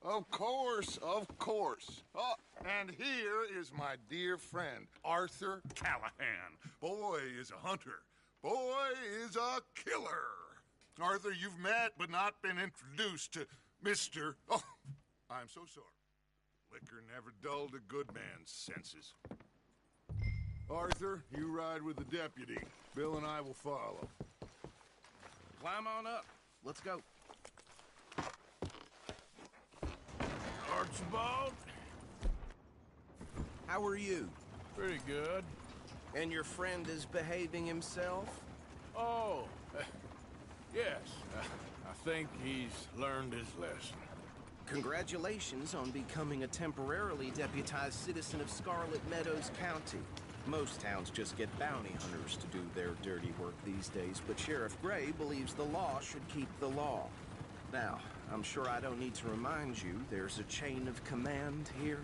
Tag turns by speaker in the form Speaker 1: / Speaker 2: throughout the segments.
Speaker 1: Of course, of course. Oh, and here is my dear friend, Arthur Callahan. Boy is a hunter. Boy is a killer. Arthur, you've met but not been introduced to Mr. Oh, I'm so sorry. Liquor never dulled a good man's senses. Arthur, you ride with the deputy. Bill and I will follow.
Speaker 2: Climb on up. Let's go.
Speaker 3: Archibald?
Speaker 2: How are you?
Speaker 3: Pretty good.
Speaker 2: And your friend is behaving himself?
Speaker 3: Oh, yes. I think he's learned his lesson.
Speaker 2: Congratulations on becoming a temporarily deputized citizen of Scarlet Meadows County. Most towns just get bounty hunters to do their dirty work these days, but Sheriff Gray believes the law should keep the law. Now, I'm sure I don't need to remind you there's a chain of command here.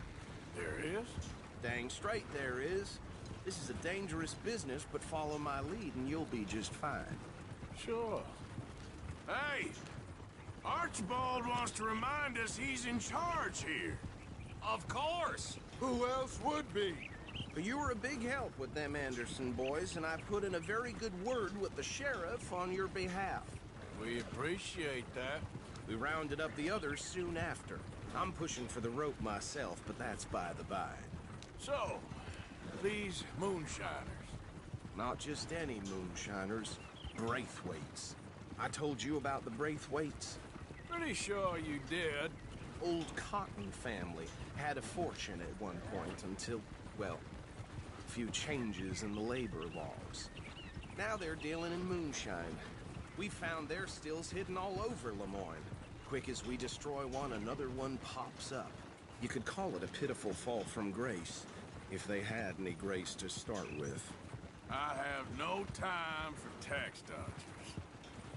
Speaker 3: There is?
Speaker 2: Dang straight there is. This is a dangerous business, but follow my lead and you'll be just fine.
Speaker 3: Sure. Hey! Archibald wants to remind us he's in charge here.
Speaker 4: Of course!
Speaker 1: Who else would be?
Speaker 2: You were a big help with them Anderson boys, and I put in a very good word with the sheriff on your behalf.
Speaker 3: We appreciate that.
Speaker 2: We rounded up the others soon after. I'm pushing for the rope myself, but that's by the by.
Speaker 3: So, these moonshiners.
Speaker 2: Not just any moonshiners, Braithwaites. I told you about the Braithwaites?
Speaker 3: Pretty sure you did.
Speaker 2: Old Cotton family had a fortune at one point until, well, a few changes in the labor laws. Now they're dealing in moonshine. We found their stills hidden all over Lemoyne. Quick as we destroy one, another one pops up. You could call it a pitiful fall from grace, if they had any grace to start with.
Speaker 3: I have no time for tax dodgers.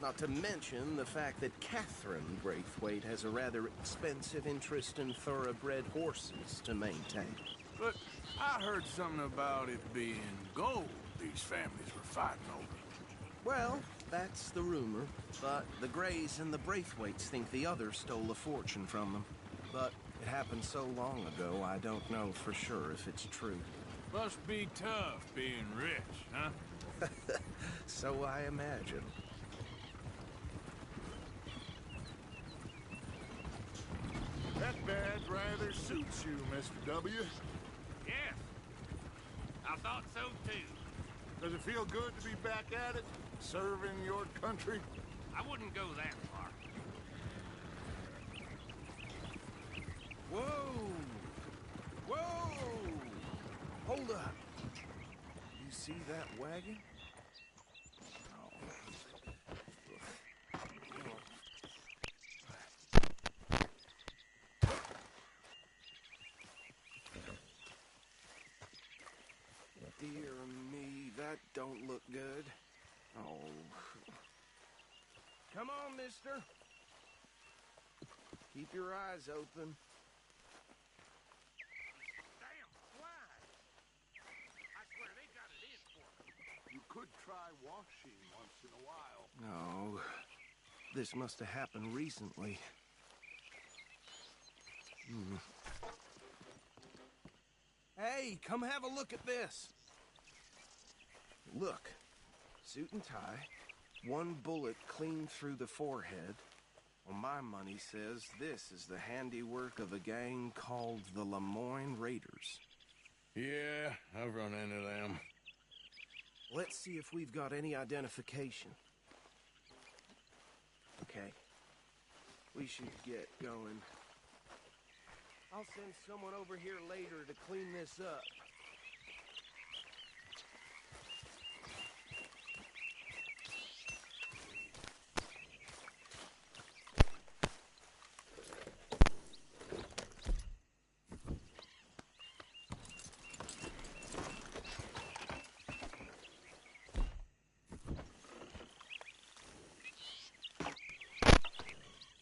Speaker 2: Not to mention the fact that Catherine Braithwaite has a rather expensive interest in thoroughbred horses to maintain.
Speaker 3: But I heard something about it being gold these families were fighting over.
Speaker 2: Well, that's the rumor, but the Grays and the Braithwaites think the others stole a fortune from them. But it happened so long ago, I don't know for sure if it's true.
Speaker 3: Must be tough being rich, huh?
Speaker 2: So I imagine.
Speaker 1: That badge rather suits you, Mr. W.
Speaker 4: Yes. I thought so too.
Speaker 1: Does it feel good to be back at it? Serving your country?
Speaker 4: I wouldn't go that far.
Speaker 2: Whoa! Whoa! Hold up. You see that wagon? Dear me, that don't look good. Oh. Come on, mister. Keep your eyes open.
Speaker 4: Damn flies! I swear they got it in for me.
Speaker 1: You could try washing once in a while.
Speaker 2: No. This must have happened recently. Hey, come have a look at this. Look. Suit and tie. One bullet clean through the forehead. Well, my money says this is the handiwork of a gang called the Lemoyne Raiders.
Speaker 3: Yeah, I've run into them.
Speaker 2: Let's see if we've got any identification. Okay. We should get going. I'll send someone over here later to clean this up.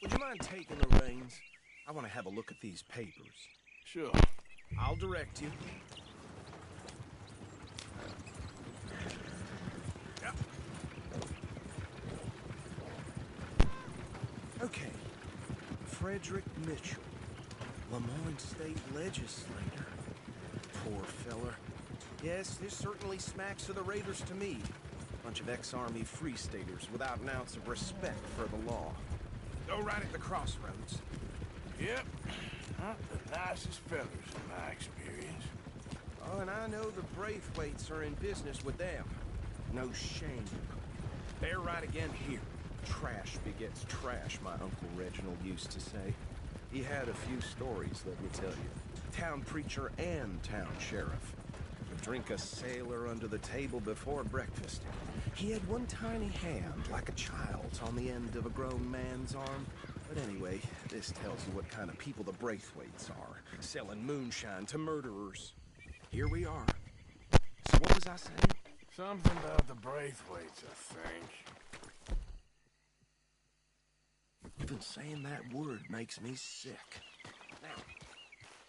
Speaker 2: Would you mind taking the reins? I want to have a look at these papers.
Speaker 3: Sure.
Speaker 2: I'll direct you.
Speaker 3: Yeah.
Speaker 2: Okay. Frederick Mitchell, Lemoyne State Legislator. Poor feller. Yes, this certainly smacks of the Raiders to me. Bunch of ex-Army Free Staters without an ounce of respect for the law. Go right at the crossroads.
Speaker 3: Yep. Not the nicest fellas in my experience.
Speaker 2: Oh, and I know the Braithwaites are in business with them. No shame. They're right again here. Trash begets trash, my Uncle Reginald used to say. He had a few stories, let me tell you. Town preacher and town sheriff. Would drink a sailor under the table before breakfast. He had one tiny hand, like a child's, on the end of a grown man's arm. But anyway, this tells you what kind of people the Braithwaites are. Selling moonshine to murderers. Here we are. So what was I saying?
Speaker 3: Something about the Braithwaites, I think.
Speaker 2: Even saying that word makes me sick. Now,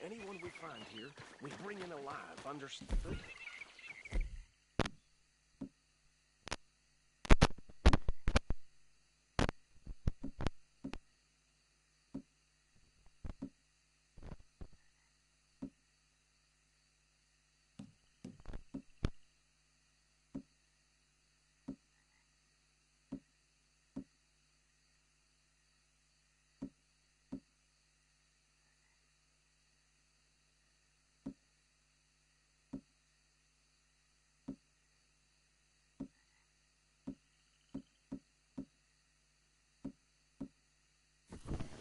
Speaker 2: anyone we find here, we bring in alive, understood?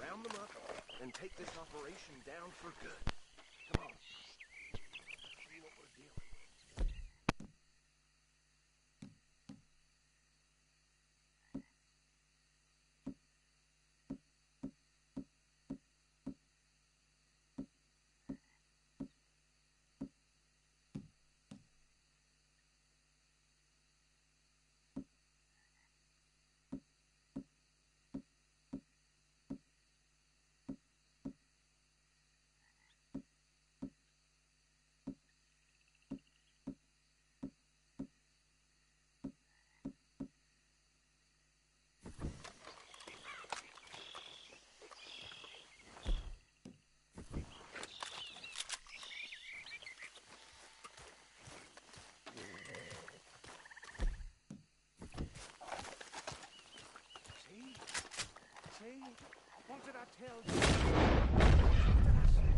Speaker 2: Round them up and take this operation down for good. Come on. See what we're dealing with. See? What did I tell you? What did I say?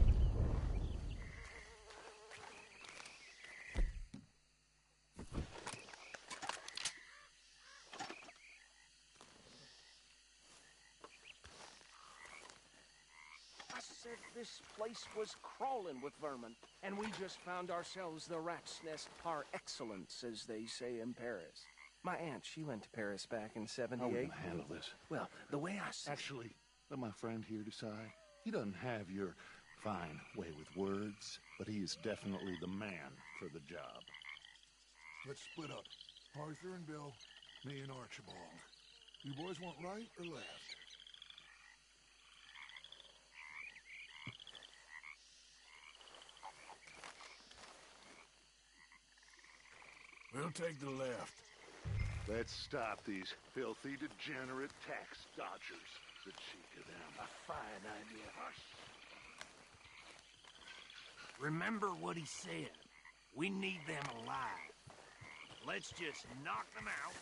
Speaker 2: I said this place was crawling with vermin, and we just found ourselves the rat's nest par excellence, as they say in Paris. My aunt, she went to Paris back in '78.
Speaker 5: How are we gonna handle this?
Speaker 2: Well, the way I see
Speaker 5: Actually, let my friend here decide. He doesn't have your fine way with words, but he is definitely the man for the job.
Speaker 1: Let's split up. Arthur and Bill, me and Archibald. You boys want right or left?
Speaker 3: We'll take the left.
Speaker 5: Let's stop these filthy, degenerate tax dodgers. The cheek of them.
Speaker 3: A fine idea.
Speaker 4: Remember what he said. We need them alive. Let's just knock them out.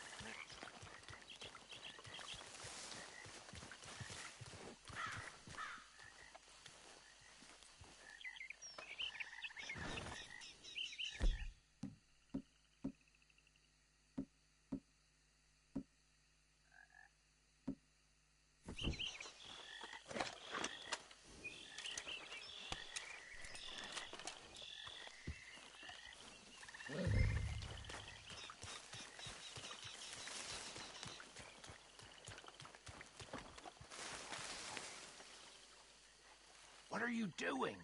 Speaker 4: What are you doing?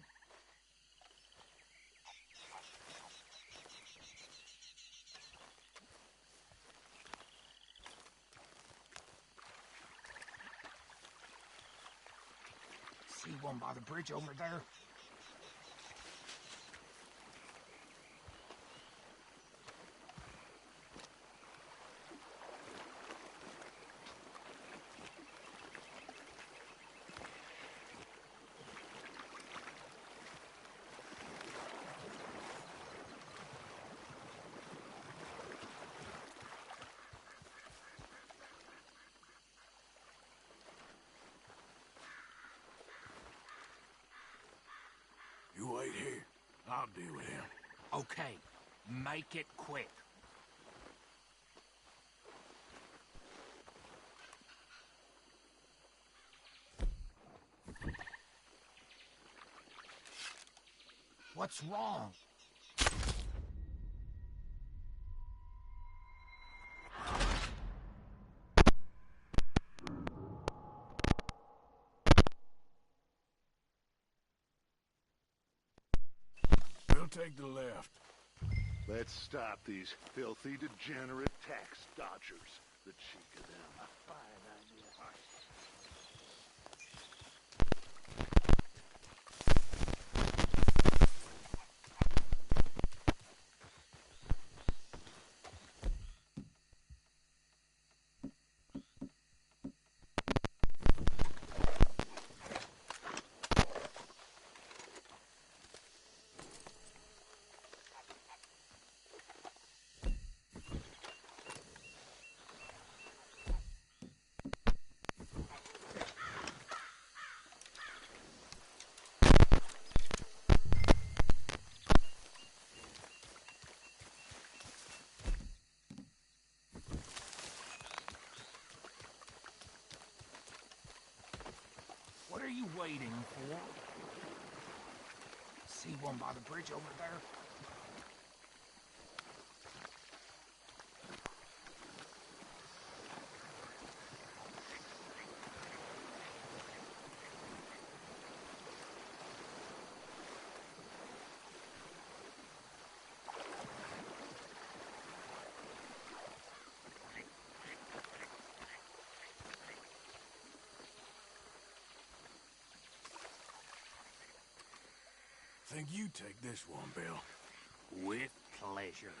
Speaker 4: See one by the bridge over there?
Speaker 3: I'll deal with him.
Speaker 4: Okay, make it quick. What's wrong?
Speaker 3: We'll take the left.
Speaker 5: Let's stop these filthy, degenerate tax dodgers. The cheek of them.
Speaker 4: What are you waiting for? See one by the bridge over there?
Speaker 3: Think you take this one, Bill.
Speaker 4: With pleasure.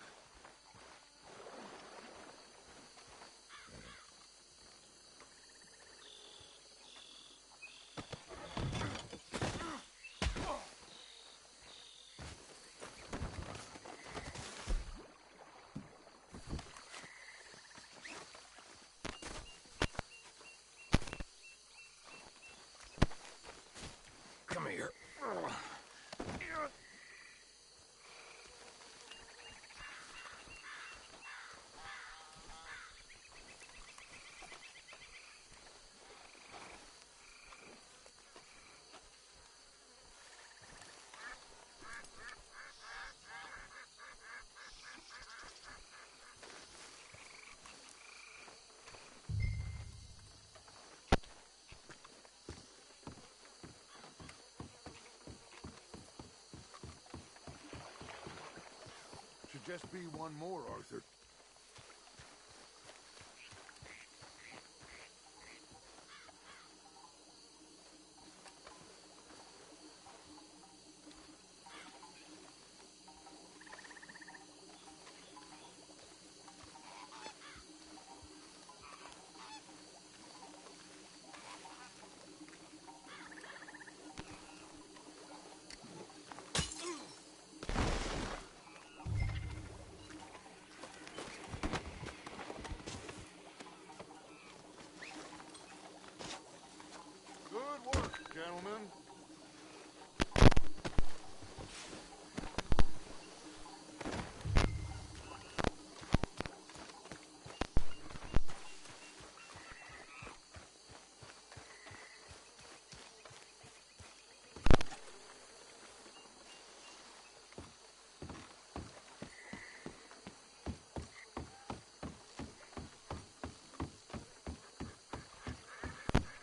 Speaker 3: Come here.
Speaker 1: Should just be one more, Arthur. Good work, gentlemen.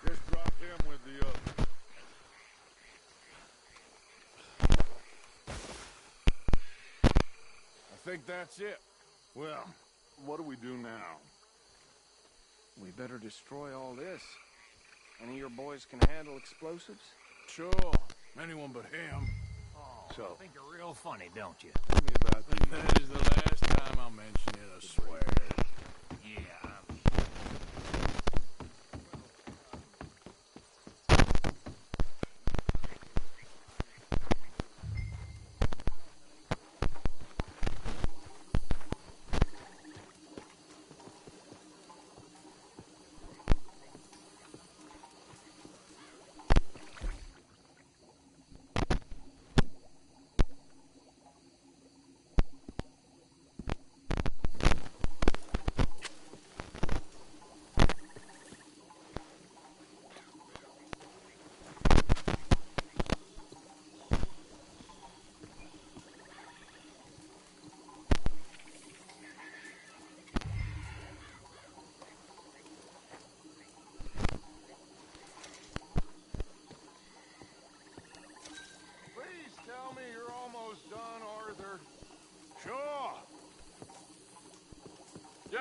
Speaker 1: Just drop him with the other.
Speaker 3: I think that's it.
Speaker 5: Well, what do we do now?
Speaker 2: We better destroy all this. Any of your boys can handle explosives?
Speaker 3: Sure. Anyone but him.
Speaker 4: Oh,
Speaker 5: So-
Speaker 4: I think you're real funny, don't you?
Speaker 5: Tell me about the...
Speaker 3: That is the last time I'll mention it, I swear.
Speaker 4: Yeah,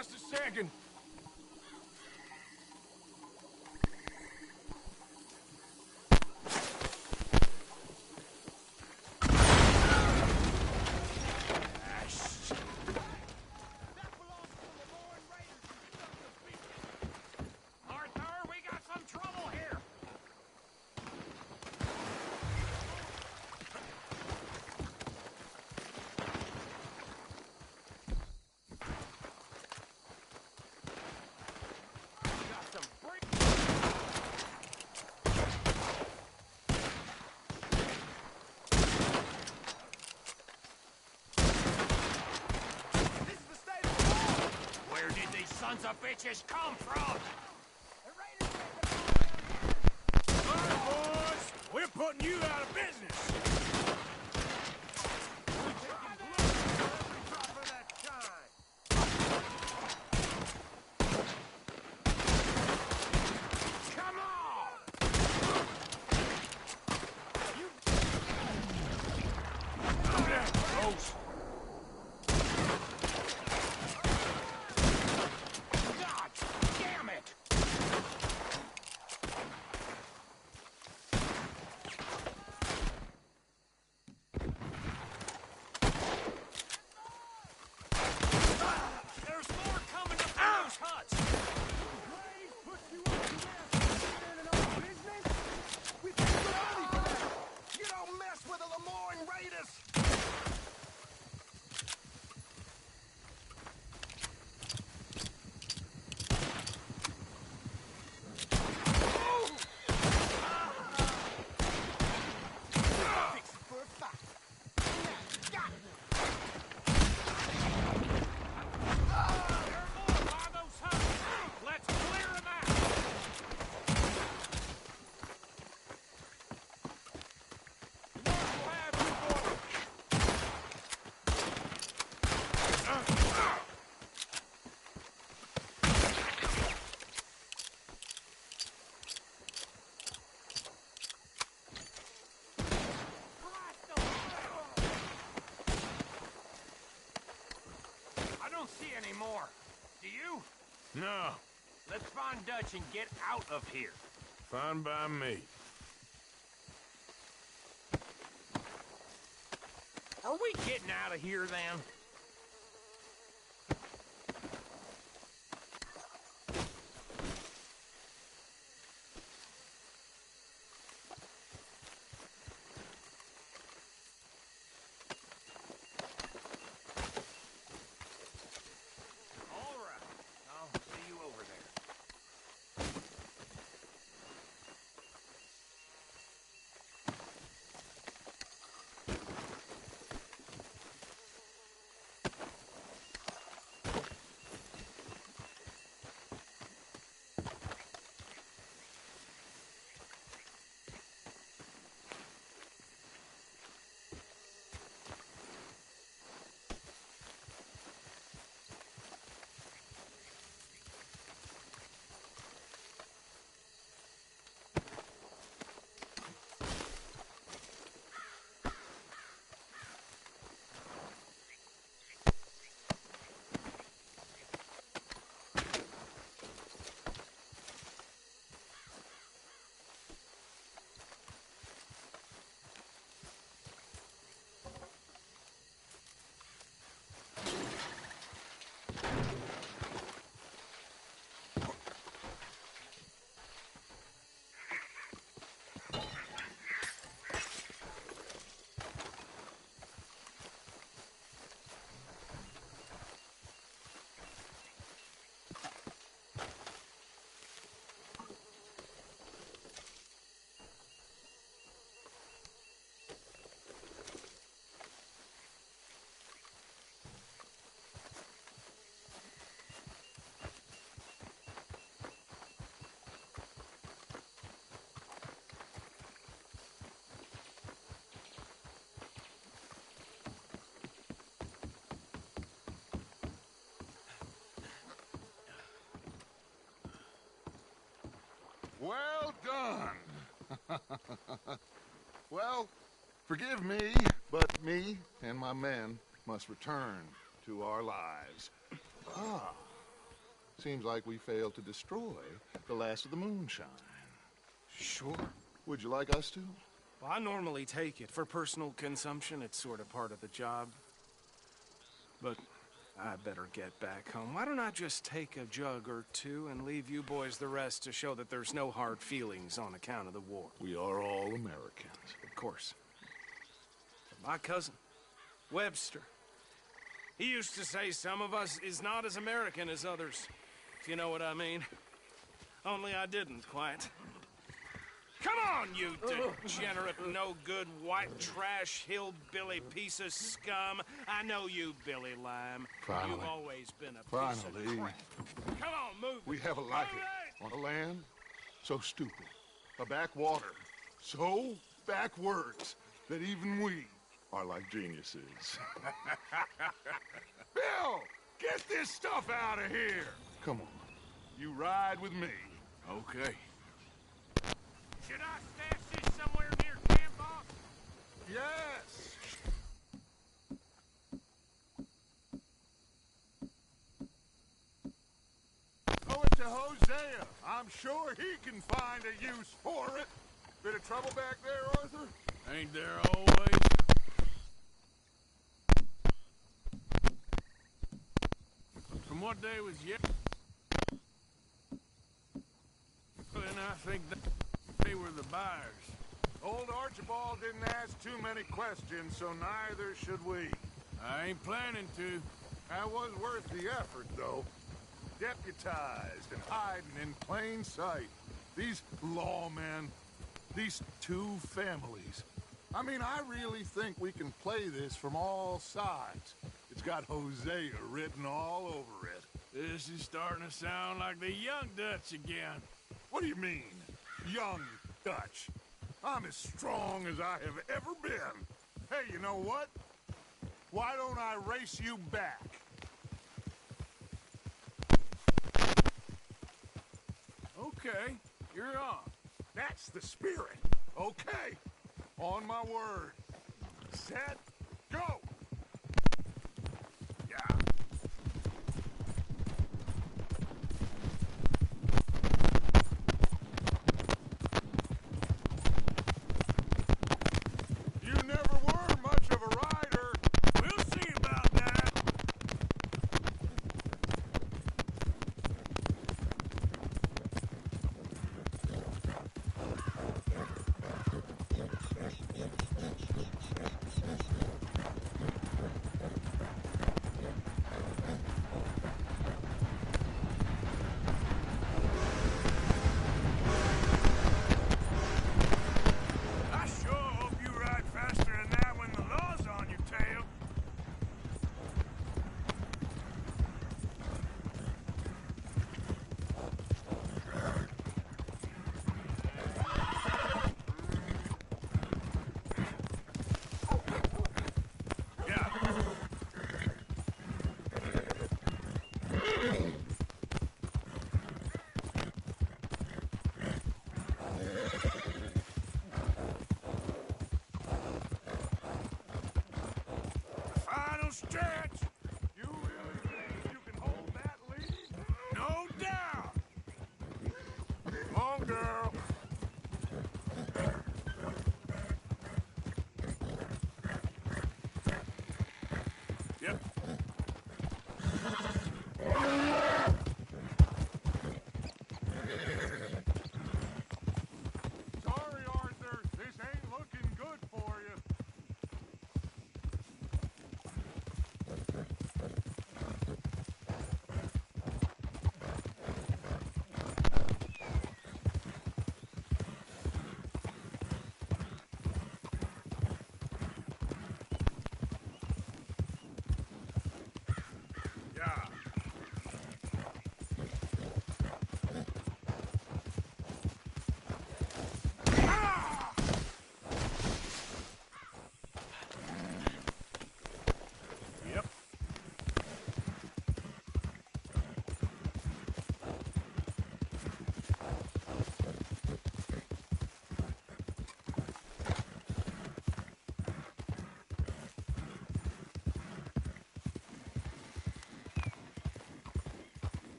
Speaker 3: Just a second.
Speaker 4: Arthur, we got some trouble here. Got some break. This is the state of the law. Where did these sons of bitches come from?
Speaker 3: All right, boys. We're putting you out of business.
Speaker 4: Come on!
Speaker 3: Close.
Speaker 4: God damn it! There's more coming up from those huts! You don't mess with the Lemoyne Raiders! Let's clear them out! I don't see any more. Do you?
Speaker 3: No.
Speaker 4: Let's find Dutch and get out of here.
Speaker 3: Fine by me.
Speaker 4: Are we getting out of here then? All right. I'll see you over there.
Speaker 1: Well done. Well, forgive me, but me and my men must return to our lives. Ah,
Speaker 5: Seems like we failed to destroy the last of the moonshine.
Speaker 2: Sure.
Speaker 5: Would you like us to?
Speaker 2: Well, I normally take it. For personal consumption, it's sort of part of the job. But I better get back home. Why don't I just take a jug or two and leave you boys the rest to show that there's no hard feelings on account of the war?
Speaker 5: We are all Americans.
Speaker 2: Of course. My cousin, Webster, he used to say some of us is not as American as others, if you know what I mean. Only I didn't quite. Come on, you degenerate, no-good, white trash, hillbilly piece of scum. I know you, Billy Lime.
Speaker 5: Finally.
Speaker 2: You've always been a piece of crap. Come on, move.
Speaker 5: We have a like it. On a land so stupid. A backwater so backwards that even we are like geniuses. Bill, get this stuff out of here. Come on. You ride with me.
Speaker 3: Okay.
Speaker 4: Should I stash this somewhere near camp, boss?
Speaker 5: Yes. Throw it to Hosea. I'm sure he can find a use for it. Bit of trouble back there, Arthur?
Speaker 3: Ain't there always? From what day was yesterday? And I think they were the buyers.
Speaker 5: Old Archibald didn't ask too many questions, so neither should we.
Speaker 3: I ain't planning to.
Speaker 5: That was worth the effort, though. Deputized and hiding in plain sight. These lawmen, these two families. I mean, I really think we can play this from all sides. It's got Hosea written all over it.
Speaker 3: This is starting to sound like the Young Dutch again.
Speaker 5: What do you mean, young Dutch? I'm as strong as I have ever been. Hey, you know what? Why don't I race you back?
Speaker 3: Okay, you're on.
Speaker 5: That's the spirit. Okay. On my word. Set. Go. Yeah. You never were much of a rider.
Speaker 3: We'll see about that.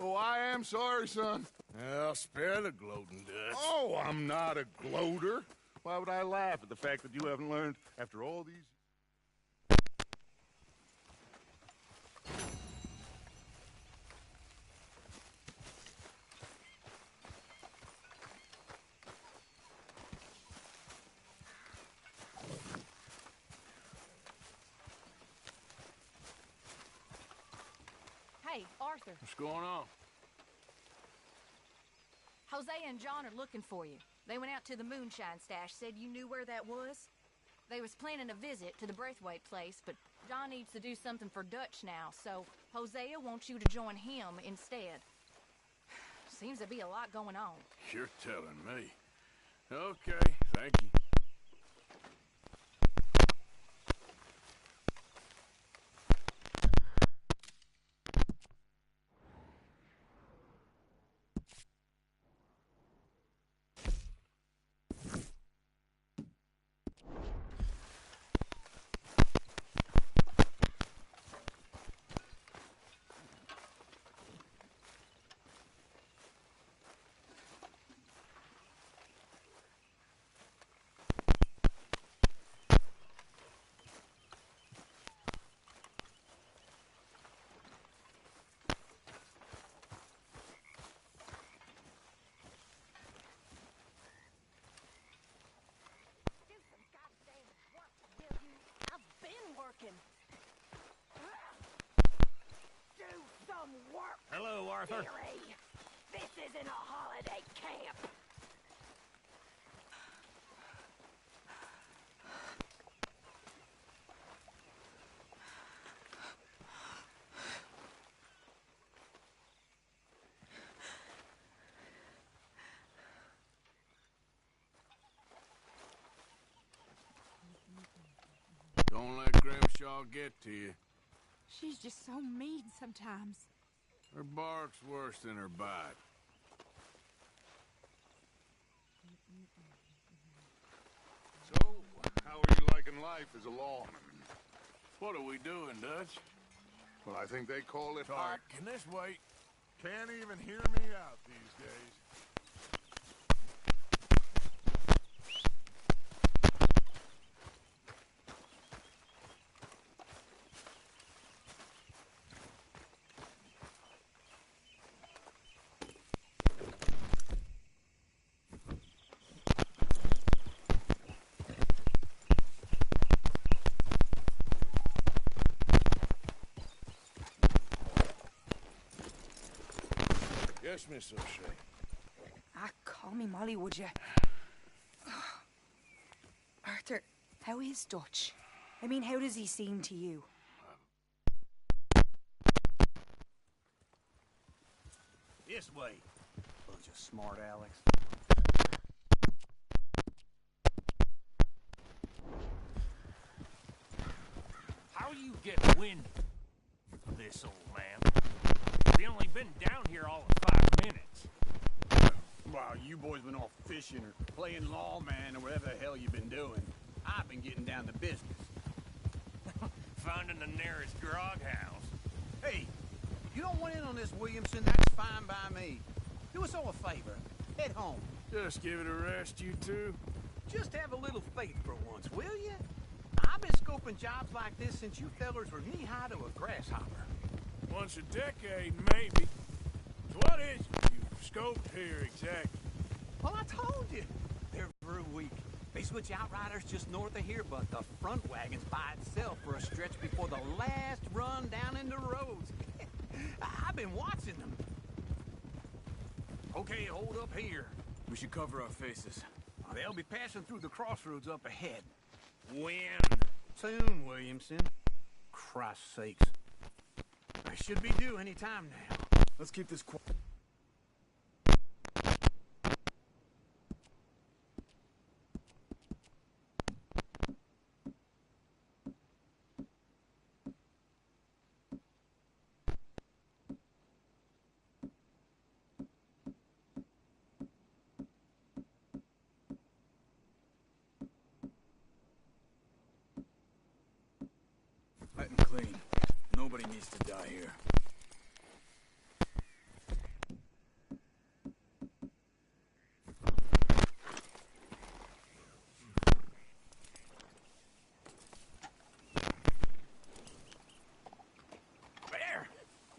Speaker 5: Oh, I am sorry, son.
Speaker 3: Well, spare the gloating, Dutch.
Speaker 5: Oh, I'm not a gloater. Why would I laugh at the fact that you haven't learned after all these...
Speaker 6: Hey, Arthur.
Speaker 3: What's going on?
Speaker 6: Hosea and John are looking for you. They went out to the moonshine stash, said you knew where that was. They was planning a visit to the Braithwaite place, but John needs to do something for Dutch now, so Hosea wants you to join him instead. Seems to be a lot going on.
Speaker 3: You're telling me. Okay, thank you.
Speaker 7: Do some work.
Speaker 4: Hello, Arthur.
Speaker 7: Dearie. This isn't a holiday camp.
Speaker 3: Don't let Grimshaw get to you.
Speaker 8: She's just so mean sometimes.
Speaker 3: Her bark's worse than her bite.
Speaker 5: So, how are you liking life as a lawman?
Speaker 3: What are we doing, Dutch?
Speaker 5: Well, I think they call it
Speaker 3: All
Speaker 5: hot.
Speaker 3: right, can this wait?
Speaker 5: Can't even hear me out these days.
Speaker 3: Yes, Miss O'Shea.
Speaker 8: Ah, call me Molly, would you? Arthur, how is Dutch? I mean, how does he seem to you?
Speaker 4: This way. Bunch of smart Alex. How you get wind of this, old man? We only been down here all of 5 minutes.
Speaker 9: While you boys been off fishing or playing lawman or whatever the hell you've been doing, I've been getting down to business.
Speaker 4: Finding the nearest grog house.
Speaker 9: Hey, if you don't want in on this, Williamson, that's fine by me. Do us all a favor. Head home.
Speaker 3: Just give it a rest, you two.
Speaker 9: Just have a little faith for once, will you? I've been scoping jobs like this since you fellers were knee-high to a grasshopper.
Speaker 3: Once a decade, maybe. So what is it you've scoped here exactly?
Speaker 9: Well, I told you. Every week. They switch outriders just north of here, but the front wagon's by itself for a stretch before the last run down into roads. I've been watching them. Okay, hold up here.
Speaker 2: We should cover our faces.
Speaker 9: They'll be passing through the crossroads up ahead.
Speaker 4: When?
Speaker 9: Soon, Williamson. Christ's sakes. I should be due any time now.
Speaker 2: Let's keep this quiet.
Speaker 9: Tight and clean. Nobody needs to die here.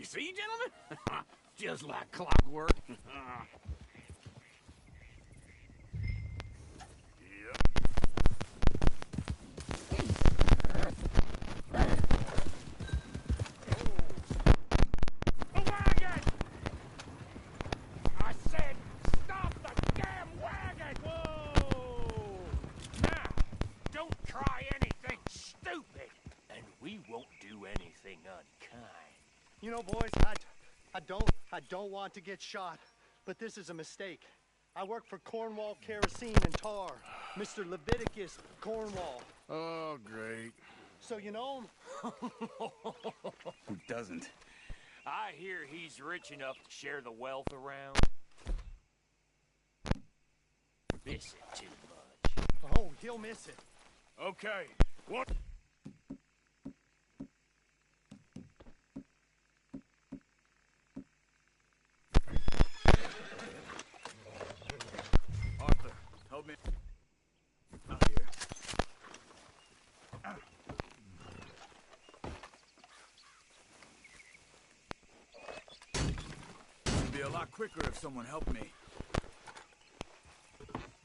Speaker 9: See, gentlemen? Just like clockwork.
Speaker 10: You know, boys, I don't want to get shot, but this is a mistake. I work for Cornwall Kerosene and Tar, Mr. Leviticus Cornwall.
Speaker 3: Oh, great.
Speaker 10: So you know him?
Speaker 9: Who doesn't?
Speaker 4: I hear he's rich enough to share the wealth around. Miss it too much.
Speaker 10: Oh, he'll miss it.
Speaker 3: Okay, what? Arthur, help me. Out here. It'd be a lot quicker if someone helped me.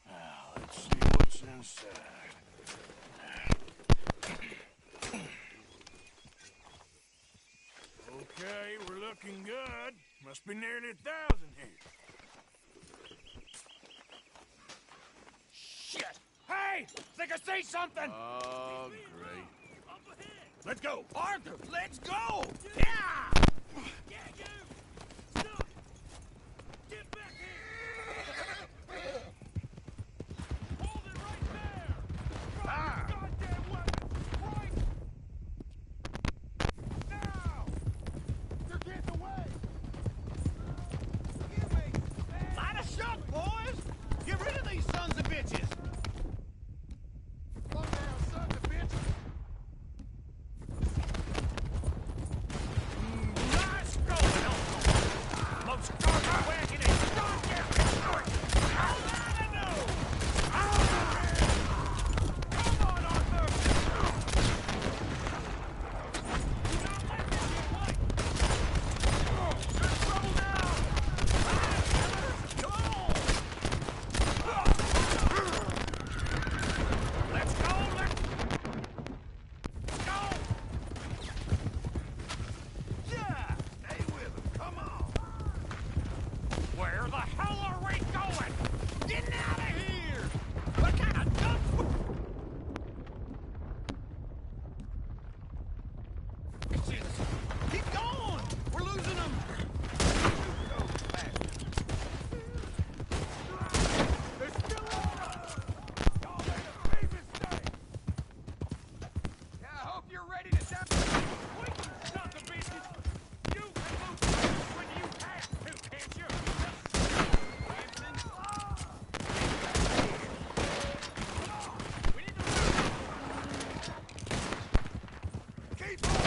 Speaker 3: Now, let's see what's inside. Okay, we're looking good. Must be nearly 1,000 here.
Speaker 4: Shit! Hey! Think I see something!
Speaker 3: Oh, great.
Speaker 4: Let's go! Arthur, let's go! Yeah! Yeah, you! Stop! Get back here! Hold it right there! Drop your goddamn weapon! Right now!
Speaker 10: They're getting away!
Speaker 9: Light a shot, boys! Get rid of these sons of bitches!
Speaker 5: Slow down, son of a bitch!
Speaker 4: Nice going, Elko! Most stark wagon is not there! How did I know? Come on, Arthur! Do not let them get away! You're in trouble now! Come on! Let's go! Let's go!
Speaker 3: Yeah! Stay with him, come on!
Speaker 4: Where the hell are we going? Get out of here! What kind of dump?
Speaker 9: Keep going! We're losing them!
Speaker 5: They're still on us! Y'all made a big mistake!
Speaker 9: I hope you're ready to die.
Speaker 4: Wait, son of a bitches! You can move when you have to, can't you? We need to
Speaker 5: Keep on!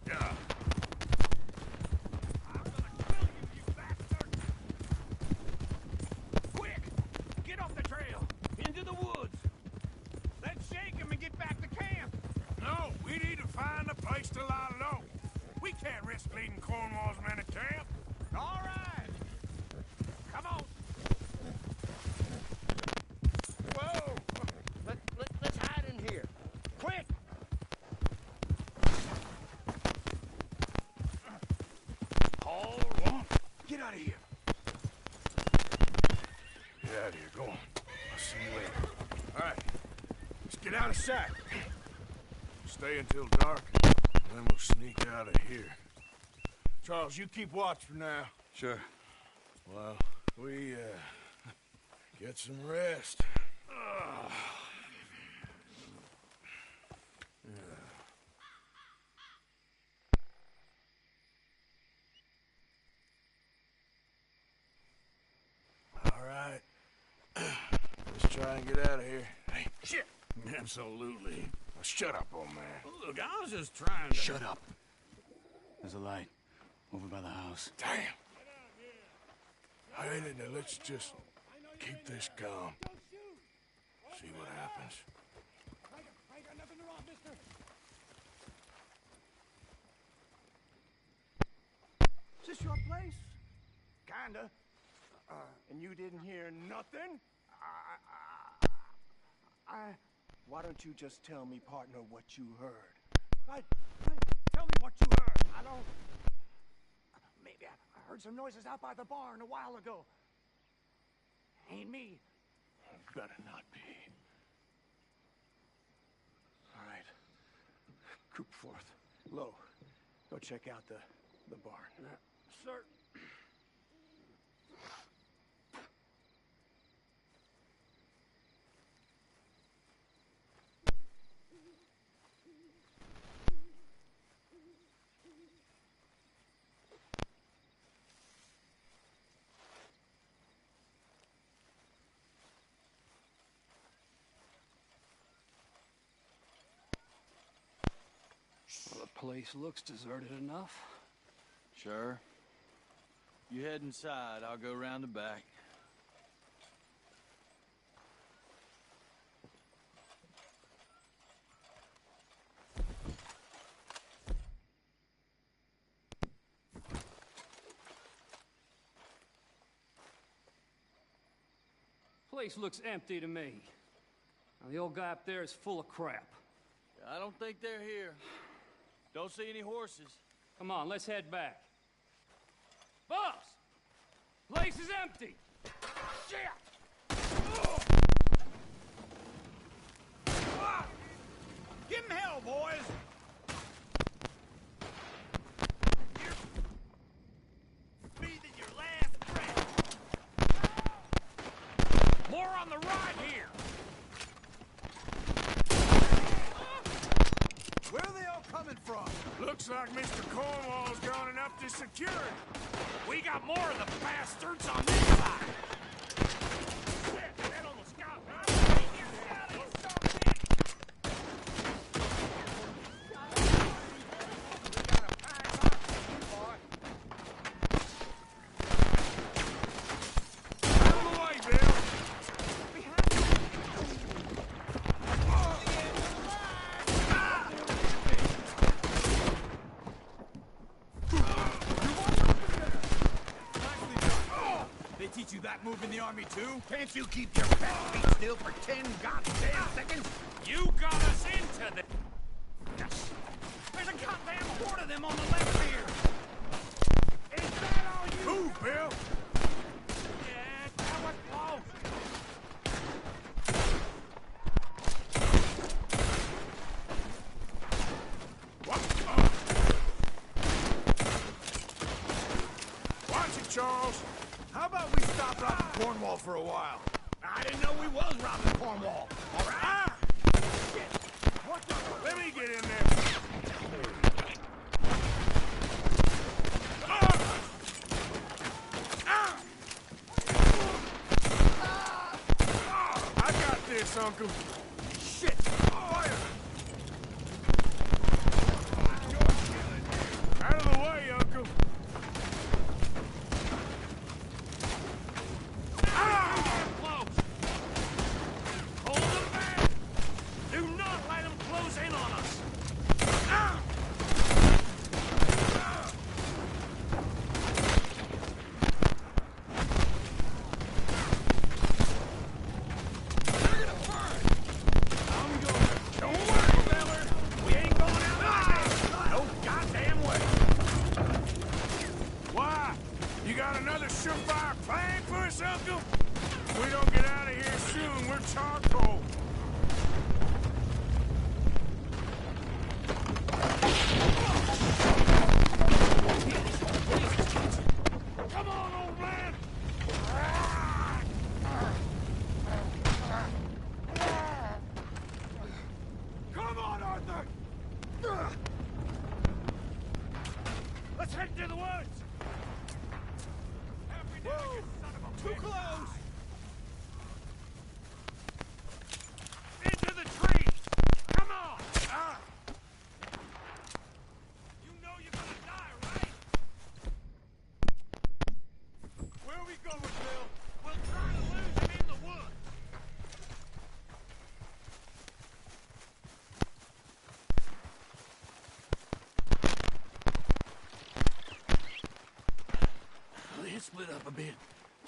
Speaker 3: Yeah.
Speaker 4: I'm gonna kill you, you bastard! Quick! Get off the trail! Into the woods! Let's shake him and get back to camp!
Speaker 3: No, we need to find a place to lie low. We can't risk leading Cornwall's men to camp.
Speaker 4: All right! Come on!
Speaker 5: Whoa! Let's hide in here.
Speaker 4: Quick!
Speaker 3: Hold on. Get out of here. Get out of here. Go on. I'll see you later. All right. Let's get out of sight. Stay until dark, and then we'll sneak out of here. Charles, you keep watch for now.
Speaker 11: Sure.
Speaker 3: Well, we, get some rest. All right. Let's try and get out of here. Hey, shit! Absolutely. Now shut up, old man.
Speaker 9: Look, I was just trying to...
Speaker 11: Shut up. There's a light over by the house.
Speaker 3: Damn. All right, now let's just keep this calm. See what happens.
Speaker 10: on, mister.
Speaker 3: Is this your place? Kinda. And you didn't hear nothing? Why don't you just tell me, partner, what you heard? Tell me what you heard. I don't... Maybe I heard some noises out by the barn a while ago. Ain't me. Better not be. All right. Group forth. Low. Go check out the barn. Sir.
Speaker 11: Well, the place looks deserted enough.
Speaker 12: Sure. You head inside, I'll go round the back.
Speaker 11: Place looks empty to me. Now, the old guy up there is full of crap.
Speaker 12: I don't think they're here. Don't see any horses.
Speaker 11: Come on, let's head back. Boss! Place is empty!
Speaker 9: Shit! Give him hell, boys! You're breathing your last breath.
Speaker 4: More on the right here!
Speaker 9: Where are they all coming from?
Speaker 3: Looks like Mr. Cornwall's gone and upped his security.
Speaker 4: We got more of the bastards on this side! Shit, that almost got me!
Speaker 3: Out of the way, Bill!
Speaker 9: They teach you that move in the army too? Can't you keep your fat feet still for 10 goddamn seconds?
Speaker 4: You got us into this!
Speaker 9: There's a goddamn horde of them on the left here!
Speaker 3: Is that all you? Move, Bill!
Speaker 4: Yeah, that was close!
Speaker 3: What? Watch it, Charles. How about we stop robbing Cornwall for a while?
Speaker 9: I didn't know we was robbing Cornwall. All right?
Speaker 3: Ah! What the? Let me get in there. Ah! Ah! Ah! I got this, Uncle.
Speaker 9: Shit!
Speaker 3: Fire! Out of the way, Uncle.
Speaker 4: Close! Hold them back! Do not let them close in on us!
Speaker 3: I'm going.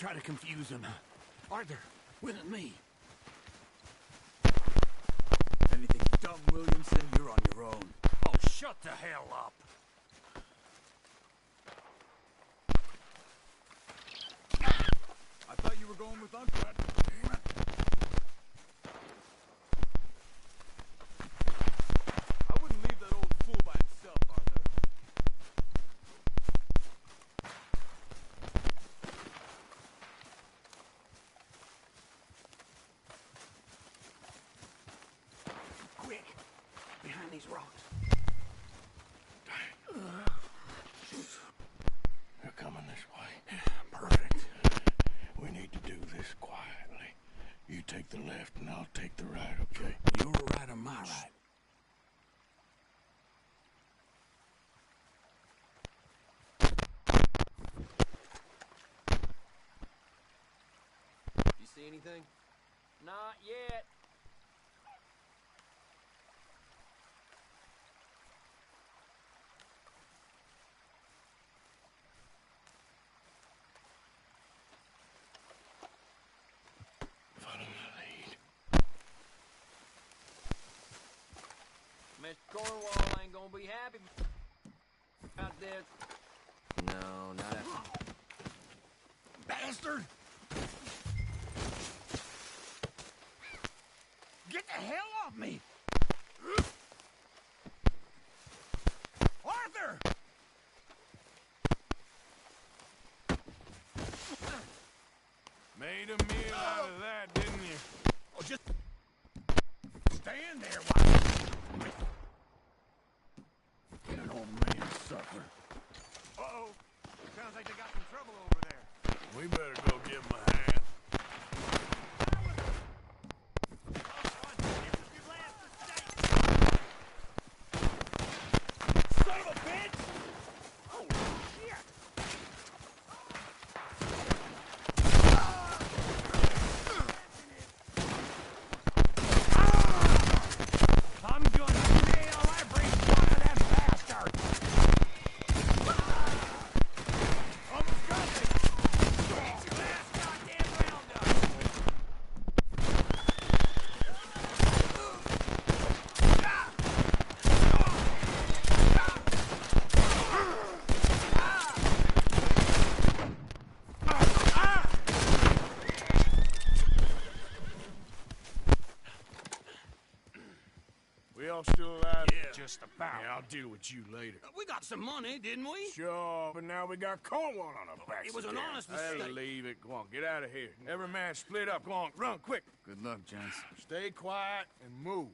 Speaker 9: try to confuse him. Arthur, with me. Anything dumb, Williamson, you're on your own.
Speaker 4: Oh, shut the hell up.
Speaker 9: I thought you were going with Uncle. I wouldn't leave that old fool by himself, Arthur.
Speaker 7: Quick! Behind these rocks.
Speaker 3: They're coming this way. Perfect. We need to do this quietly. You take the left and I'll take the right, okay?
Speaker 9: Your right or my right?
Speaker 2: You see anything?
Speaker 11: Not yet.
Speaker 3: Follow my lead.
Speaker 11: Mr. Cornwall ain't gonna be happy about this.
Speaker 2: No, not after.
Speaker 9: Bastard! Get the hell off me! Arthur!
Speaker 3: Made a meal out of that, didn't you?
Speaker 9: Oh, just stand there while get an old man suffer. Uh-oh. Sounds like they got some trouble over there.
Speaker 3: We better go give him a hand.
Speaker 9: Son of a bitch! Oh, shit!
Speaker 4: I'm gonna nail every one of them bastards!
Speaker 9: Almost got me!
Speaker 4: Last goddamn roundup!
Speaker 3: We all still alive?
Speaker 4: Yeah, just about.
Speaker 3: Yeah, I'll deal with you later.
Speaker 9: We got some money, didn't we?
Speaker 3: Sure, but now we got Cornwall on our backs.
Speaker 9: It was an
Speaker 3: again.
Speaker 9: honest
Speaker 3: Hey,
Speaker 9: mistake.
Speaker 3: leave it. Go on, get out of here. Every man split up. Go on, run, quick.
Speaker 12: Good luck, gents.
Speaker 3: Stay quiet and move.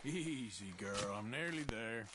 Speaker 3: Easy, girl. I'm nearly there.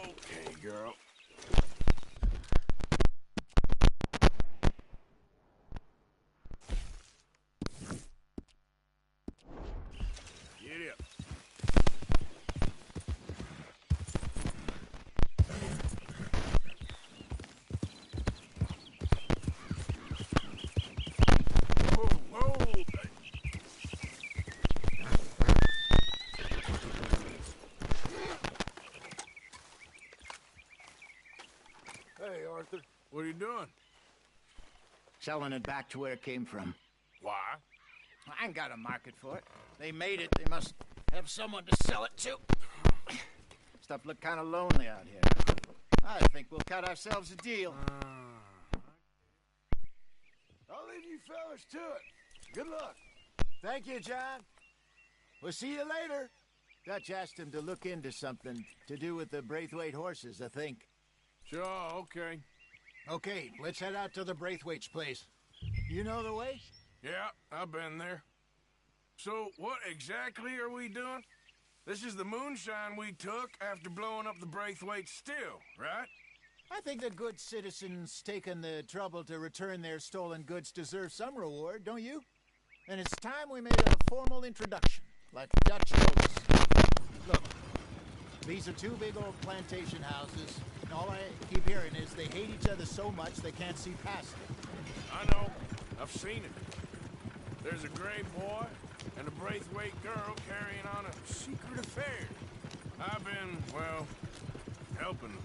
Speaker 3: Okay, girl. Get up. Whoa, whoa.
Speaker 5: Hey, Arthur.
Speaker 3: What are you doing?
Speaker 13: Selling it back to where it came from.
Speaker 3: Why?
Speaker 13: I ain't got a market for it. They made it. They must have someone to sell it to. Stuff look kind of lonely out here. I think we'll cut ourselves a deal.
Speaker 5: I'll leave you fellas to it. Good luck.
Speaker 13: Thank you, John. We'll see you later. Dutch asked him to look into something to do with the Braithwaite horses, I think.
Speaker 3: Sure, okay.
Speaker 13: Okay, let's head out to the Braithwaite's place. You know the way?
Speaker 3: Yeah, I've been there. So, what exactly are we doing? This is the moonshine we took after blowing up the Braithwaite still, right?
Speaker 13: I think the good citizens taking the trouble to return their stolen goods deserve some reward, don't you? And it's time we made a formal introduction, like Dutch told us. Look, these are two big old plantation houses, and all I keep hearing is they hate each other so much they can't see past it.
Speaker 3: I know. I've seen it. There's a gray boy and a Braithwaite girl carrying on a secret affair. I've been, well, helping them.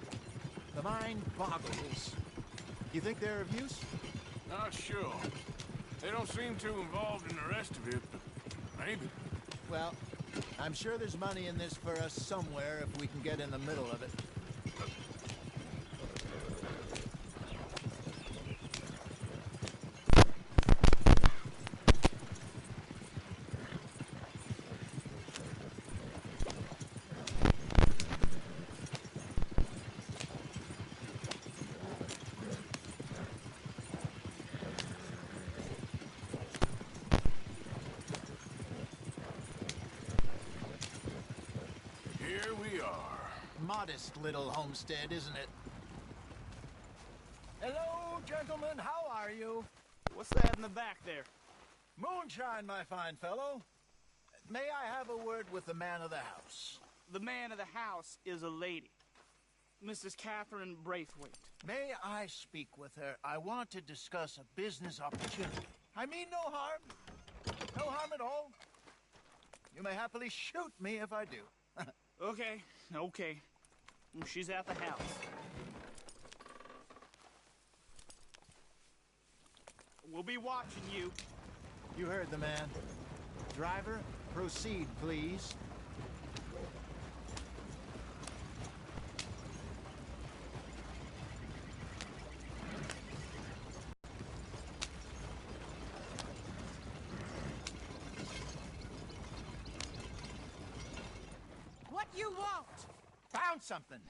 Speaker 13: The mind boggles. You think they're of use?
Speaker 3: Not sure. They don't seem too involved in the rest of it, but maybe.
Speaker 13: Well, I'm sure there's money in this for us somewhere if we can get in the middle of it.
Speaker 3: Here we are.
Speaker 13: Modest little homestead, isn't it?
Speaker 10: Hello, gentlemen. How are you?
Speaker 9: What's that in the back there?
Speaker 13: Moonshine, my fine fellow. May I have a word with the man of the house?
Speaker 9: The man of the house is a lady. Mrs. Catherine Braithwaite.
Speaker 13: May I speak with her? I want to discuss a business opportunity. I mean no harm. No harm at all. You may happily shoot me if I do.
Speaker 9: Okay. She's at the house. We'll be watching you.
Speaker 13: You heard the man. Driver, proceed, please.
Speaker 8: What you want?
Speaker 13: Found something.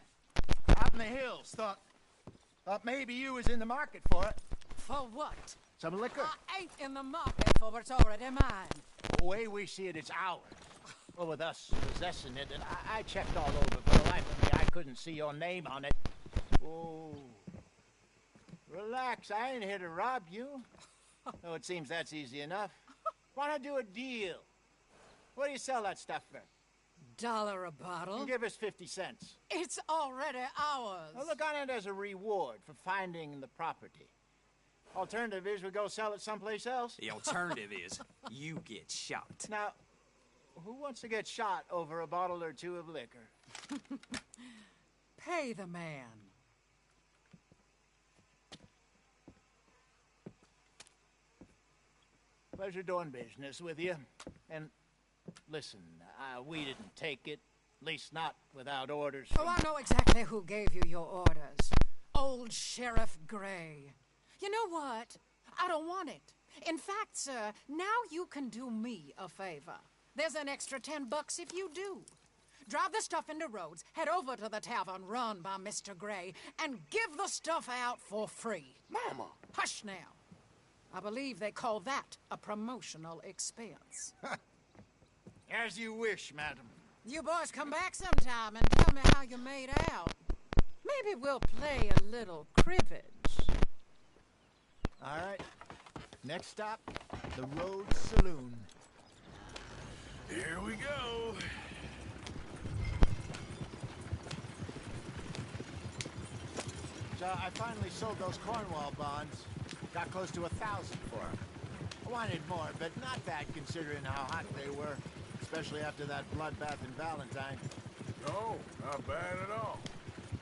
Speaker 13: Out in the hills. Thought maybe you was in the market for it.
Speaker 8: For what?
Speaker 13: Some liquor.
Speaker 8: I ain't in the market for what's already mine.
Speaker 13: The way we see it, it's ours. Well, with us possessing it, and I checked all over. For the life of me, I couldn't see your name on it. Oh. Relax, I ain't here to rob you. Oh, it seems that's easy enough. Why not do a deal? What do you sell that stuff for?
Speaker 14: $1 a bottle?
Speaker 13: Give us 50 cents.
Speaker 14: It's already ours.
Speaker 13: Well, look on it as a reward for finding the property. Alternative is we go sell it someplace else.
Speaker 9: The alternative is you get shot.
Speaker 13: Now, who wants to get shot over a bottle or two of liquor?
Speaker 14: Pay the man.
Speaker 13: Pleasure doing business with you. And listen, we didn't take it. At least not without orders.
Speaker 14: Oh, I know exactly who gave you your orders. Old Sheriff Gray. You know what? I don't want it. In fact, sir, now you can do me a favor. There's an extra $10 if you do. Drive the stuff into Rhodes, head over to the tavern run by Mr. Gray, and give the stuff out for free.
Speaker 5: Mama!
Speaker 14: Hush now. I believe they call that a promotional expense.
Speaker 13: As you wish, madam.
Speaker 14: You boys come back sometime and tell me how you made out. Maybe we'll play a little cribbage.
Speaker 13: All right. Next stop, the Rhodes Saloon.
Speaker 3: Here we go.
Speaker 13: So I finally sold those Cornwall bonds. Got close to 1,000 for them. I wanted more, but not that considering how hot they were. Especially after that bloodbath in Valentine.
Speaker 3: No, not bad at all.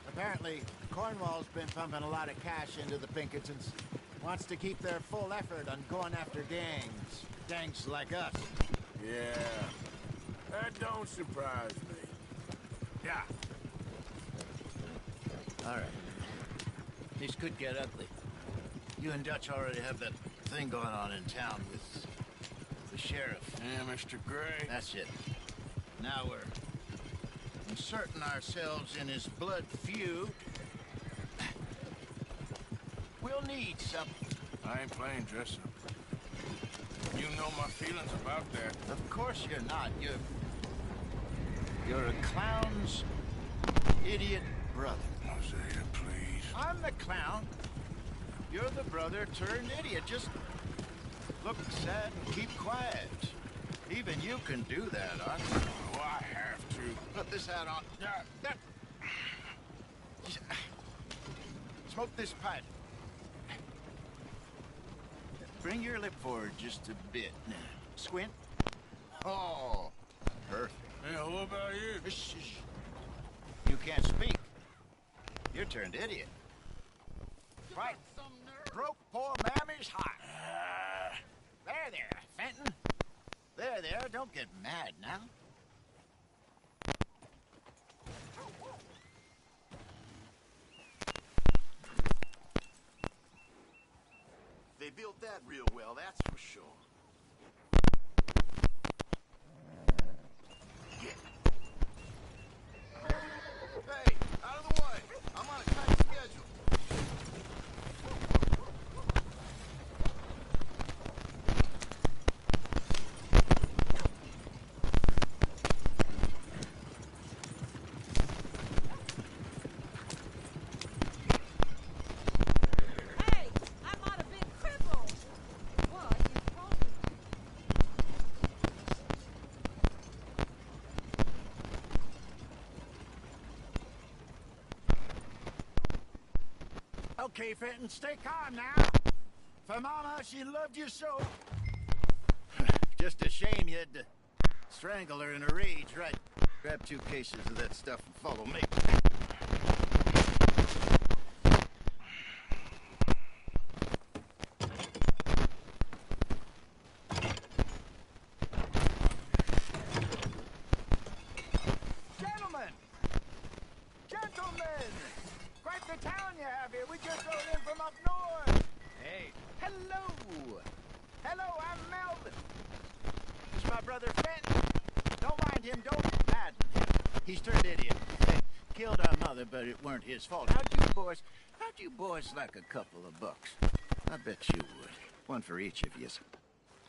Speaker 13: Apparently, Cornwall's been pumping a lot of cash into the Pinkertons. Wants to keep their full effort on going after gangs. Gangs like us.
Speaker 3: Yeah, that don't surprise me. Yeah.
Speaker 15: All right. This could get ugly. You and Dutch already have that thing going on in town with the sheriff.
Speaker 3: Yeah, Mr. Gray.
Speaker 15: That's it. Now we're inserting ourselves in his blood feud. We'll need something.
Speaker 3: I ain't playing dress up. You know my feelings about that.
Speaker 15: Of course you're not. You're a clown's idiot brother.
Speaker 3: Hosea, please.
Speaker 15: I'm the clown. You're the brother turned idiot. Just look sad and keep quiet. Even you can do that, huh?
Speaker 3: Oh, I have to.
Speaker 15: Put this hat on. Smoke this pipe. Bring your lip forward just a bit. Squint. Oh, perfect.
Speaker 3: Yeah, what about you?
Speaker 15: Shh. You can't speak. You're turned idiot. Right. Broke poor Mammy's heart. There, Fenton. There, don't get mad now.
Speaker 16: They built that real well, that's for sure. Hey, out of the way. I'm on a tight schedule.
Speaker 15: Okay, Fenton, stay calm now. For Mama, she loved you so. Just a shame you had to strangle her in a rage, right? Grab 2 cases of that stuff and follow me.
Speaker 13: Gentlemen! Quite the town you have here. We just rode in from up north.
Speaker 15: Hey.
Speaker 13: Hello. Hello, I'm Melvin. This is my brother Fenton. Don't mind him. Don't madden him.
Speaker 15: He's turned idiot. Killed our mother, but it weren't his fault. How'd you boys like a couple of bucks? I bet you would. One for each of you.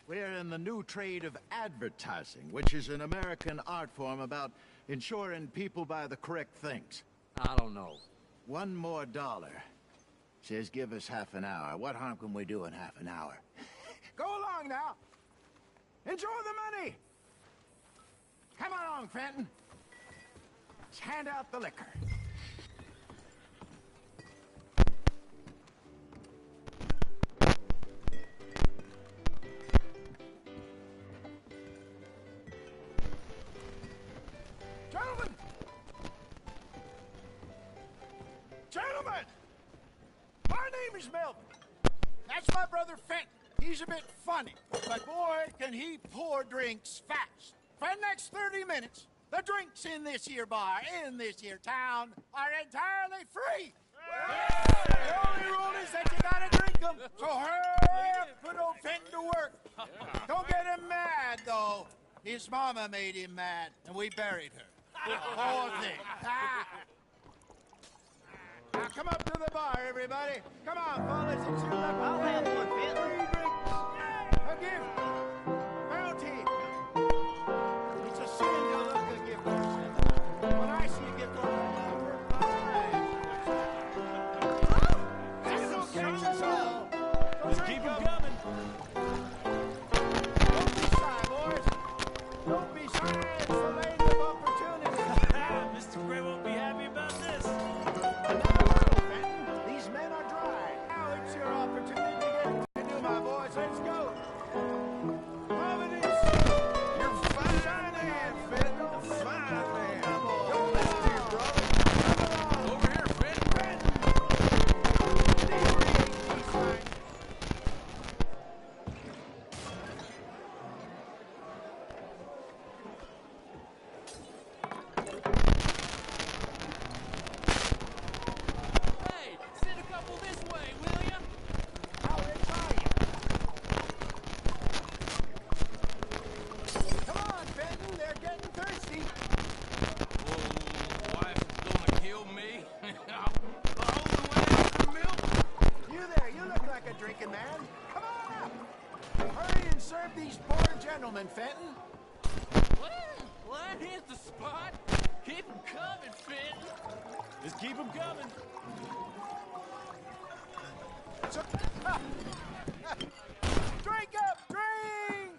Speaker 15: We're in the new trade of advertising, which is an American art form about ensuring people buy the correct things.
Speaker 9: I don't know.
Speaker 15: $1 more. Says give us half an hour. What harm can we do in half an hour? along now. Enjoy the money. Come along, Fenton. Let's hand out the liquor. Gentlemen! Gentlemen! My name is Melvin. That's my brother Fenton. He's a bit funny, but boy, can he pour drinks fast. For the next 30 minutes, the drinks in this here bar, in this here town, are entirely free. The only rule is that you gotta drink them. So hurry up, put old Fenton to work. Don't get him mad, though. His mama made him mad, and we buried her. Poor thing. Now come up to the bar, everybody. Come on, fellas. It's your luck. I'll have one, Fenton. 3 drinks. A gift. Bounty. It's a sin to look a gift horse. When I see a gift horse, that'll catch us all.
Speaker 11: Let's keep them coming.
Speaker 15: Don't be shy, boys. Don't be shy. It's the land of opportunity.
Speaker 11: Mr. Gray won't be happy about this.
Speaker 15: These men are dry. Now it's your opportunity to get to do, my boys. Let's go. Providence. You're fine, man, Fenton. Fine, man. Don't listen to your brother. Come along. Over here, Fenton. He's fine.
Speaker 11: Hey, send a couple this way, will ya?
Speaker 15: How rich are you? Come on, Fenton. They're getting thirsty.
Speaker 11: Whoa, wife's gonna kill me. I'll hold the way out for milk.
Speaker 15: You there, you look like a drinking man. Come on up. Hurry and serve these poor gentlemen, Fenton.
Speaker 11: Well, here's the spot. Keep them coming, Fenton. Just keep them coming.
Speaker 15: So, drink up, drink!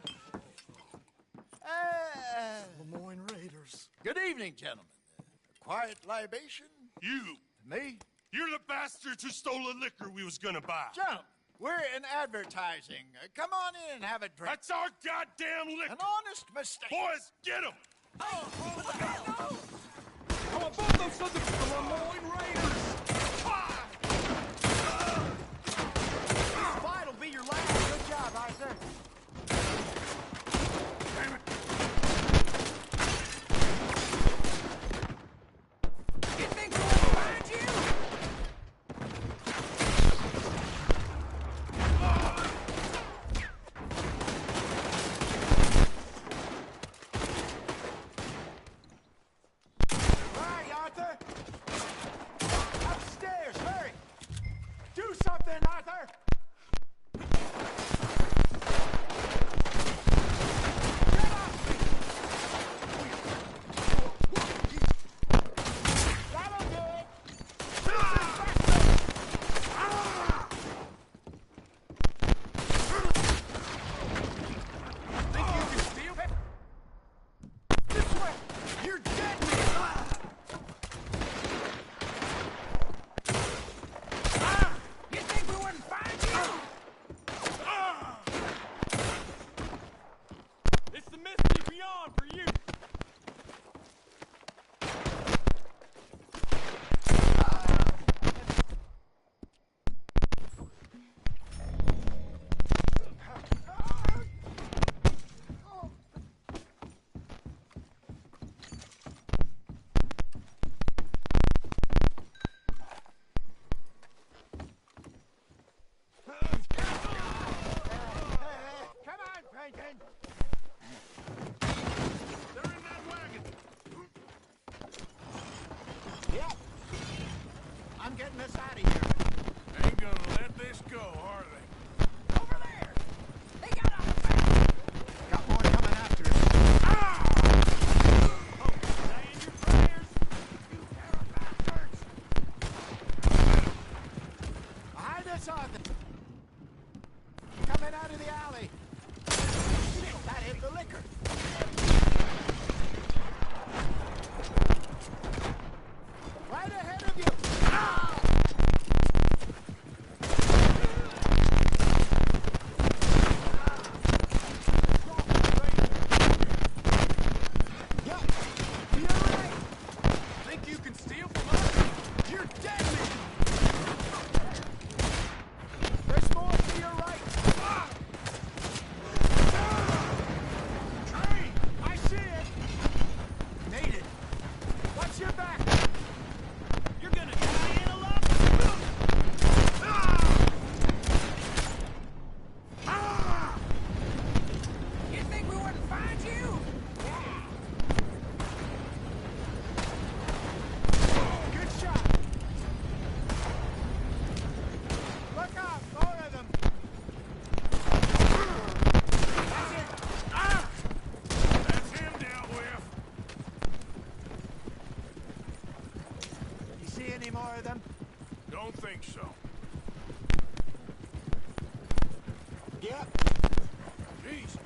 Speaker 15: Lemoyne Raiders. Good evening, gentlemen. Quiet libation?
Speaker 17: You!
Speaker 15: Me?
Speaker 17: You're the bastards who stole the liquor we was gonna buy.
Speaker 15: Gentlemen, we're in advertising. Come on in and have a drink.
Speaker 17: That's our goddamn liquor!
Speaker 15: An honest mistake.
Speaker 17: Boys, get him!
Speaker 11: Come on, both those sons of the Lemoyne Raiders!
Speaker 15: This fight will be your last. Good job, Arthur.
Speaker 17: Damn it!
Speaker 11: You think we'll find you?
Speaker 15: All right, Arthur. Have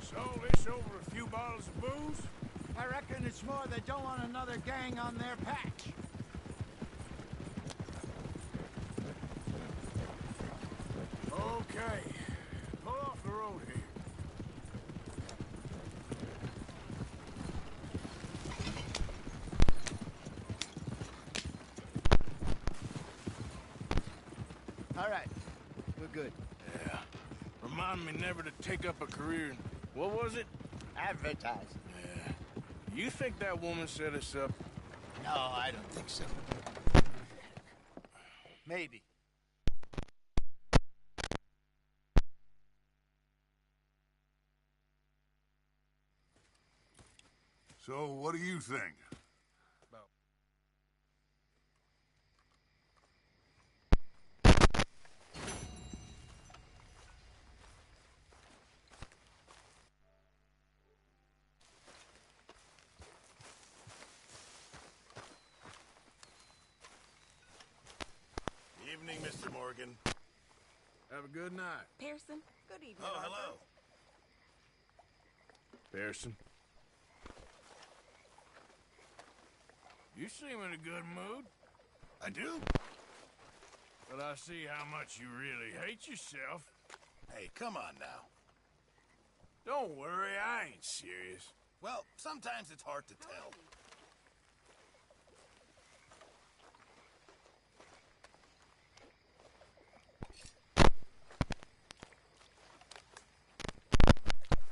Speaker 3: So this over a few bottles of booze?
Speaker 13: I reckon it's more they don't want another gang on their patch.
Speaker 3: Okay. Pull off the road here.
Speaker 13: All right. We're good.
Speaker 3: Yeah. Remind me never to take up a career in... What was it?
Speaker 13: Advertising.
Speaker 3: Yeah. You think that woman set us up?
Speaker 13: No, I don't think so. Maybe.
Speaker 5: So, what do you think?
Speaker 3: Evening, Mr. Morgan. Have a good night.
Speaker 18: Pearson, good evening.
Speaker 3: Oh,
Speaker 18: Arthur.
Speaker 3: hello. Pearson. You seem in a good mood.
Speaker 5: I do?
Speaker 3: But I see how much you really hate yourself.
Speaker 16: Hey, come on now.
Speaker 3: Don't worry, I ain't serious.
Speaker 16: Well, sometimes it's hard to tell.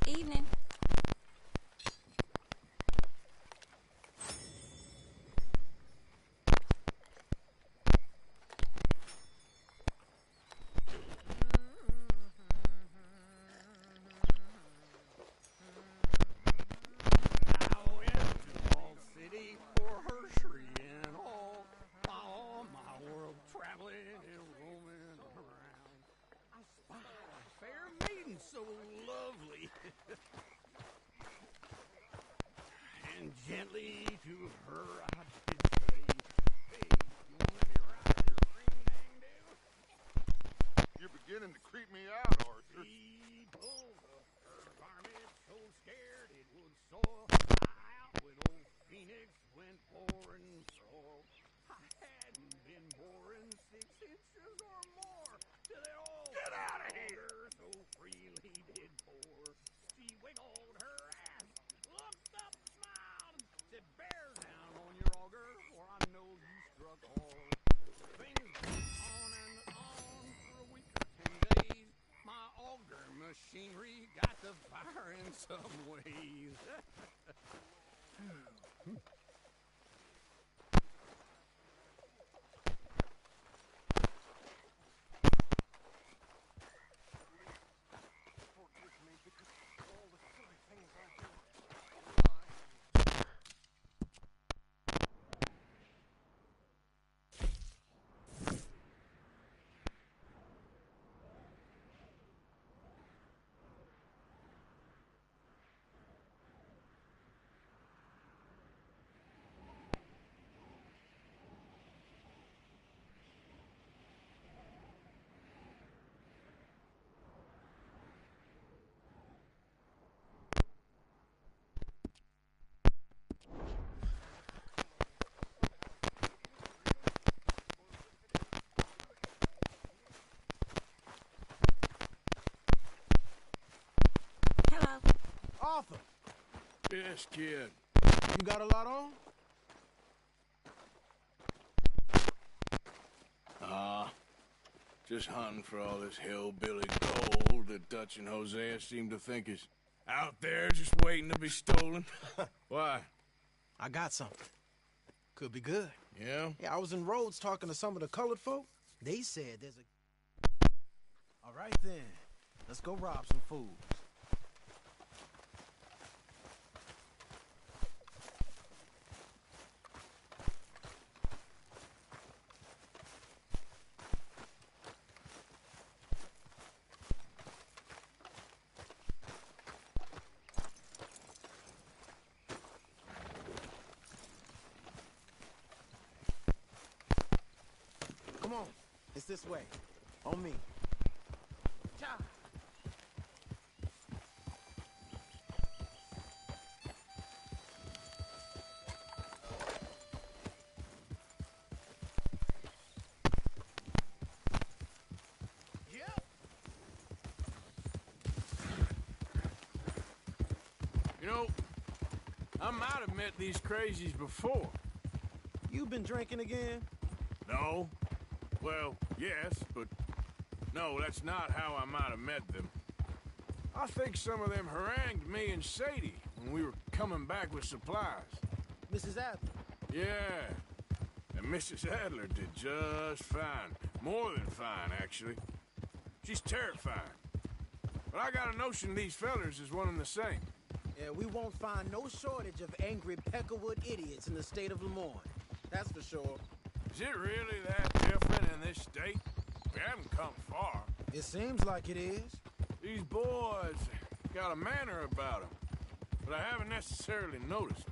Speaker 18: Evening.
Speaker 9: So lovely. And gently to her I did say, hey, you want me to ride your ring-dang-do?
Speaker 5: You're beginning to creep me out, Arthur.
Speaker 9: He pulled up her garment so scared it would soil. Out when old Phoenix went pouring soil. I hadn't been boring 6 inches or more till they all
Speaker 3: Get out of here!
Speaker 9: So freely did pour. She wiggled her ass, looked up, smiled, said, bear down on your auger, for I know you struck hard. Things went on and on for a week or 10 days. My auger machinery got to fire in some ways.
Speaker 18: Hello.
Speaker 13: Arthur,
Speaker 3: Yes, kid.
Speaker 13: you got a lot on?
Speaker 3: Just hunting for all this hillbilly gold that Dutch and Hosea seem to think is out there just waiting to be stolen. Why?
Speaker 19: I got something. Could be good.
Speaker 3: Yeah?
Speaker 19: Yeah, I was in Rhodes talking to some of the colored folk. They said there's a... All right, then. Let's go rob some fools. Come on. It's this way. On me.
Speaker 3: You know, I might have met these crazies before.
Speaker 19: You been drinking again?
Speaker 3: No. Well, yes, but no, that's not how I might have met them. I think some of them harangued me and Sadie when we were coming back with supplies.
Speaker 19: Mrs. Adler?
Speaker 3: Yeah. And Mrs. Adler did just fine. More than fine, actually. She's terrifying. But I got a notion these fellers is one and the same.
Speaker 19: Yeah, we won't find no shortage of angry Peckerwood idiots in the state of Lemoyne. That's for sure.
Speaker 3: Is it really that different in this state? We haven't come far.
Speaker 19: It seems like it is.
Speaker 3: These boys got a manner about them, but I haven't necessarily noticed.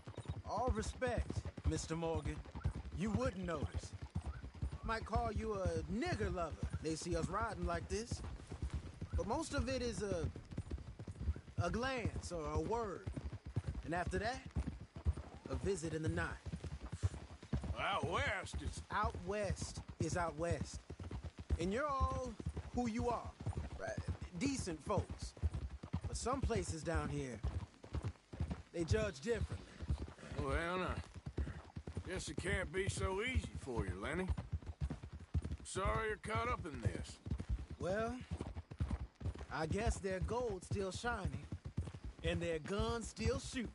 Speaker 19: All respect, Mr. Morgan. You wouldn't notice. Might call you a nigger lover. They see us riding like this. But most of it is a glance or a word. And after that, a visit in the night.
Speaker 3: Out west, it's...
Speaker 19: Out west is out west. And you're all who you are. Right? Decent folks. But some places down here, they judge differently.
Speaker 3: Well, now, guess it can't be so easy for you, Lenny. Sorry you're caught up in this.
Speaker 19: Well, I guess their gold's still shining, and their guns still shoot.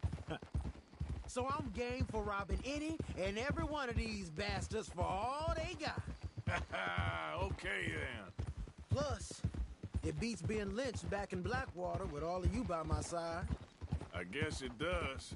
Speaker 19: So I'm game for robbing any and every one of these bastards for all they got.
Speaker 3: Okay, then.
Speaker 19: Plus, it beats being lynched back in Blackwater with all of you by my side.
Speaker 3: I guess it does.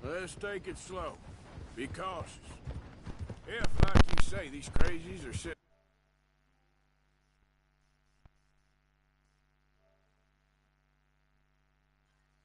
Speaker 3: Let's take it slow. Be cautious. If, like you say, these crazies are set